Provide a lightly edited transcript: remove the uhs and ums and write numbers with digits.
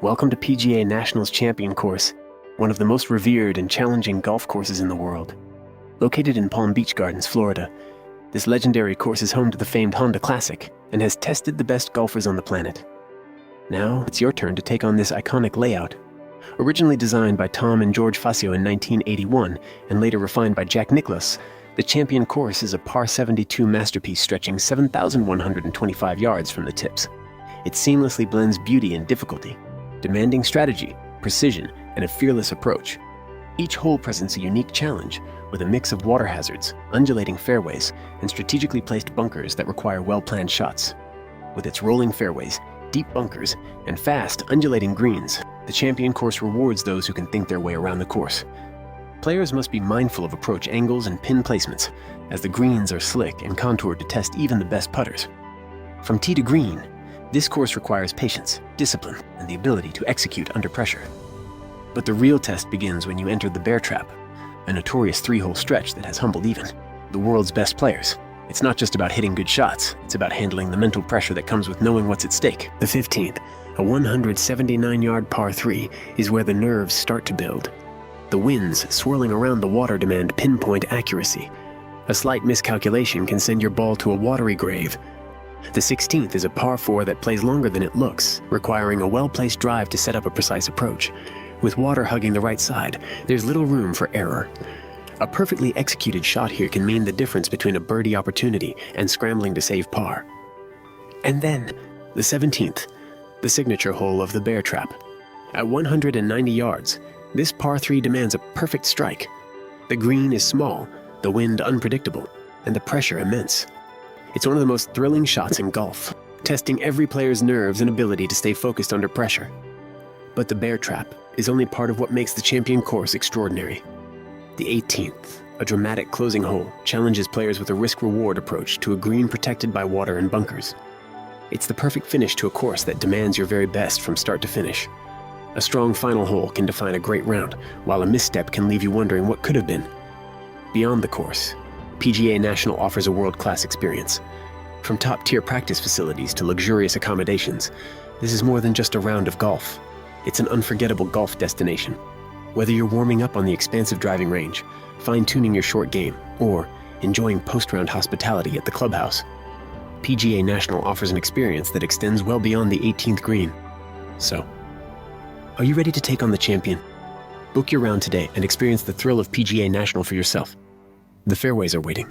Welcome to PGA Nationals Champion Course, one of the most revered and challenging golf courses in the world. Located in Palm Beach Gardens, Florida, this legendary course is home to the famed Honda Classic and has tested the best golfers on the planet. Now, it's your turn to take on this iconic layout. Originally designed by Tom and George Fascio in 1981 and later refined by Jack Nicklaus, the Champion Course is a par 72 masterpiece stretching 7,125 yards from the tips. It seamlessly blends beauty and difficulty, demanding strategy, precision, and a fearless approach. Each hole presents a unique challenge with a mix of water hazards, undulating fairways, and strategically placed bunkers that require well-planned shots. With its rolling fairways, deep bunkers, and fast, undulating greens, the Champion Course rewards those who can think their way around the course. Players must be mindful of approach angles and pin placements, as the greens are slick and contoured to test even the best putters. From tee to green, this course requires patience, discipline, and the ability to execute under pressure. But the real test begins when you enter the Bear Trap, a notorious three-hole stretch that has humbled even the world's best players. It's not just about hitting good shots, it's about handling the mental pressure that comes with knowing what's at stake. The 15th, a 179-yard par 3, is where the nerves start to build. The winds swirling around the water demand pinpoint accuracy. A slight miscalculation can send your ball to a watery grave. The 16th is a par 4 that plays longer than it looks, requiring a well-placed drive to set up a precise approach. With water hugging the right side, there's little room for error. A perfectly executed shot here can mean the difference between a birdie opportunity and scrambling to save par. And then, the 17th, the signature hole of the Bear Trap. At 190 yards, this par 3 demands a perfect strike. The green is small, the wind unpredictable, and the pressure immense. It's one of the most thrilling shots in golf, testing every player's nerves and ability to stay focused under pressure. But the Bear Trap is only part of what makes the Champion Course extraordinary. The 18th, a dramatic closing hole, challenges players with a risk-reward approach to a green protected by water and bunkers. It's the perfect finish to a course that demands your very best from start to finish. A strong final hole can define a great round, while a misstep can leave you wondering what could have been. Beyond the course, PGA National offers a world-class experience. From top-tier practice facilities to luxurious accommodations, this is more than just a round of golf. It's an unforgettable golf destination. Whether you're warming up on the expansive driving range, fine-tuning your short game, or enjoying post-round hospitality at the clubhouse, PGA National offers an experience that extends well beyond the 18th green. So, are you ready to take on the champion? Book your round today and experience the thrill of PGA National for yourself. The fairways are waiting.